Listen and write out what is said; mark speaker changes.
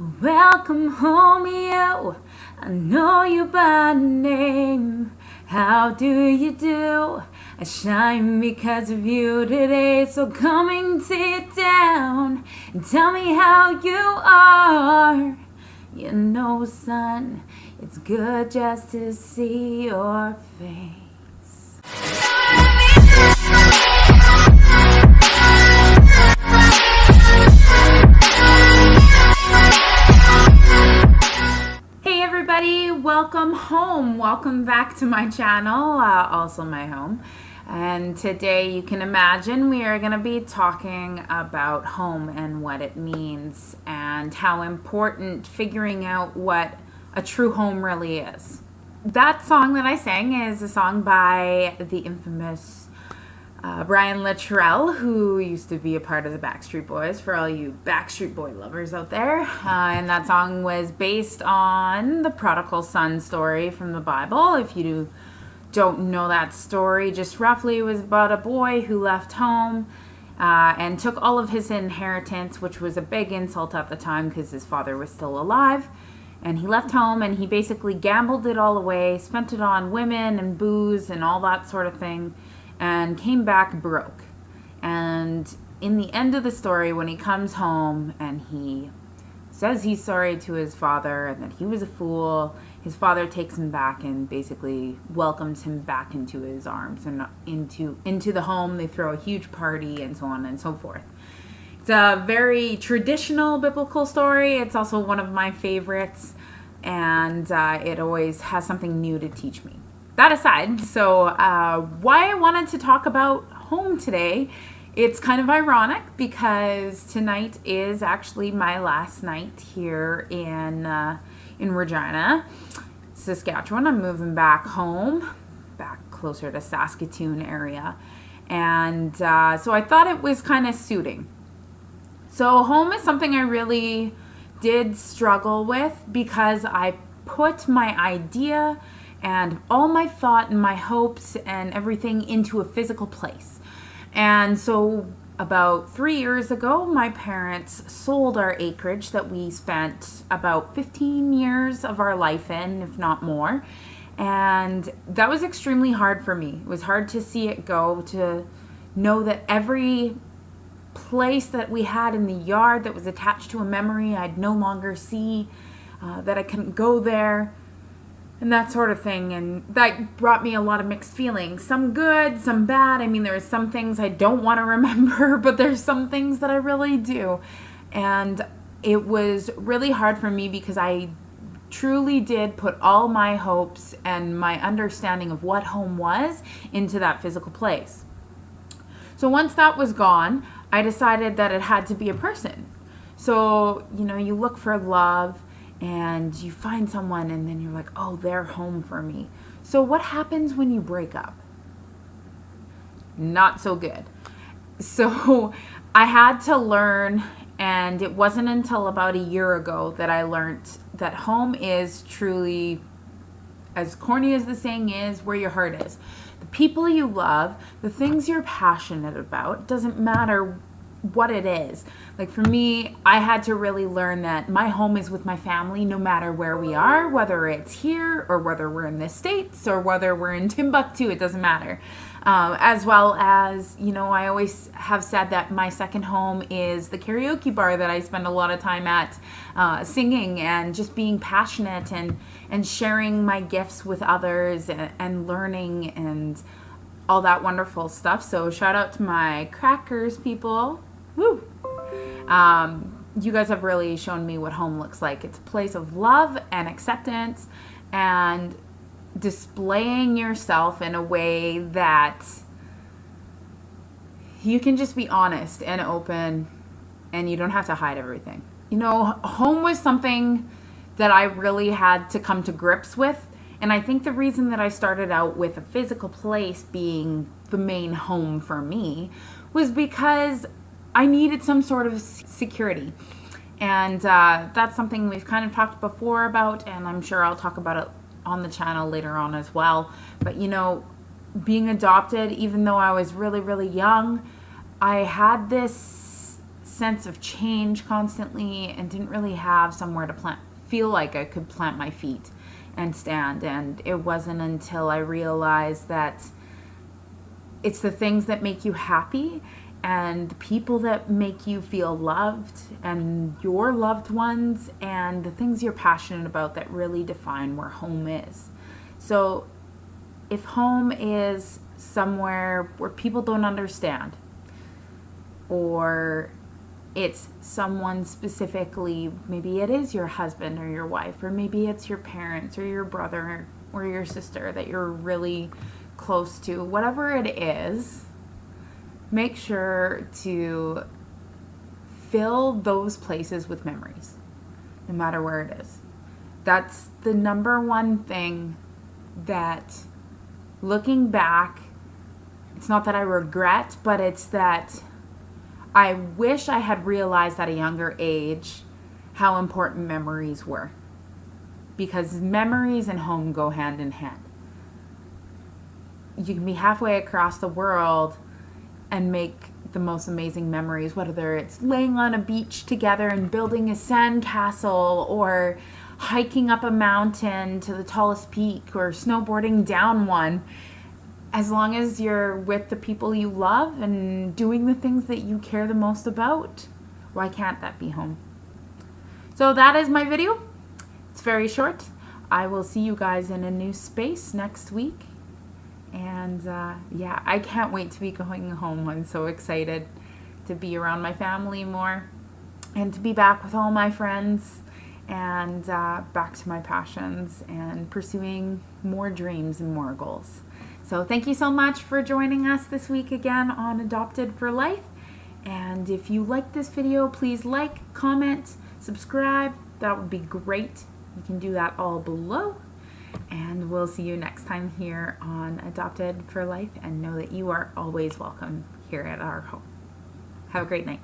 Speaker 1: Welcome home, you. I know you by name. How do you do? I shine because of you today. So come and sit down and tell me how you are. You know, son, it's good just to see your face. Hey everybody, welcome home. Welcome back to my channel, also my home. And today you can imagine we are going to be talking about home and what it means and how important figuring out what a true home really is. That song that I sang is a song by the infamous Brian Littrell, who used to be a part of the Backstreet Boys, for all you Backstreet Boy lovers out there. And that song was based on the prodigal son story from the Bible. If you don't know that story, just roughly, it was about a boy who left home and took all of his inheritance, which was a big insult at the time because his father was still alive. And he left home and he basically gambled it all away, spent it on women and booze and all that sort of thing, and came back broke. And in the end of the story, when he comes home and he says he's sorry to his father and that he was a fool, his father takes him back and basically welcomes him back into his arms and into the home. They throw a huge party and so on and so forth. It's a very traditional biblical story. It's also one of my favorites, and it always has something new to teach me. That aside, so why I wanted to talk about home today, it's kind of ironic because tonight is actually my last night here in Regina, Saskatchewan. I'm moving back home, back closer to Saskatoon area, and so I thought it was kind of suiting. So home is something I really did struggle with because I put my idea and all my thought and my hopes and everything into a physical place. And so about 3 years ago, my parents sold our acreage that we spent about 15 years of our life in, if not more. And that was extremely hard for me. It was hard to see it go, to know that every place that we had in the yard that was attached to a memory I'd no longer see, that I couldn't go there, and that sort of thing. And that brought me a lot of mixed feelings, some good, some bad. I mean, there's some things I don't want to remember, but there's some things that I really do. And it was really hard for me because I truly did put all my hopes and my understanding of what home was into that physical place. So once that was gone, I decided that it had to be a person. So, you look for love and you find someone and then you're like, oh, they're home for me. So what happens when you break up? Not so good. So I had to learn, and it wasn't until about a year ago that I learned that home is truly, as corny as the saying is, where your heart is. The people you love, the things you're passionate about, doesn't matter what it is. Like for me, I had to really learn that my home is with my family no matter where we are, whether it's here or whether we're in the States or whether we're in Timbuktu, it doesn't matter. As well as, I always have said that my second home is the karaoke bar that I spend a lot of time at, singing and just being passionate and sharing my gifts with others and learning and all that wonderful stuff. So shout out to my crackers people. Woo! You guys have really shown me what home looks like. It's a place of love and acceptance and displaying yourself in a way that you can just be honest and open and you don't have to hide everything. Home was something that I really had to come to grips with. And I think the reason that I started out with a physical place being the main home for me was because I needed some sort of security. And that's something we've kind of talked before about, and I'm sure I'll talk about it on the channel later on as well. But being adopted, even though I was really, really young, I had this sense of change constantly and didn't really have somewhere to feel like I could plant my feet and stand. And it wasn't until I realized that it's the things that make you happy and the people that make you feel loved and your loved ones and the things you're passionate about that really define where home is. So if home is somewhere where people don't understand, or it's someone specifically, maybe it is your husband or your wife, or maybe it's your parents or your brother or your sister that you're really close to, whatever it is, make sure to fill those places with memories, no matter where it is. That's the number one thing that, looking back, it's not that I regret, but it's that I wish I had realized at a younger age how important memories were. Because memories and home go hand in hand. You can be halfway across the world and make the most amazing memories, whether it's laying on a beach together and building a sandcastle, or hiking up a mountain to the tallest peak, or snowboarding down one. As long as you're with the people you love and doing the things that you care the most about, why can't that be home? So that is my video. It's very short. I will see you guys in a new space next week. And yeah, I can't wait to be going home. I'm so excited to be around my family more and to be back with all my friends and back to my passions and pursuing more dreams and more goals. So thank you so much for joining us this week again on Adopted for Life. And if you like this video, please like, comment, subscribe. That would be great. You can do that all below. And we'll see you next time here on Adopted for Life. And know that you are always welcome here at our home. Have a great night.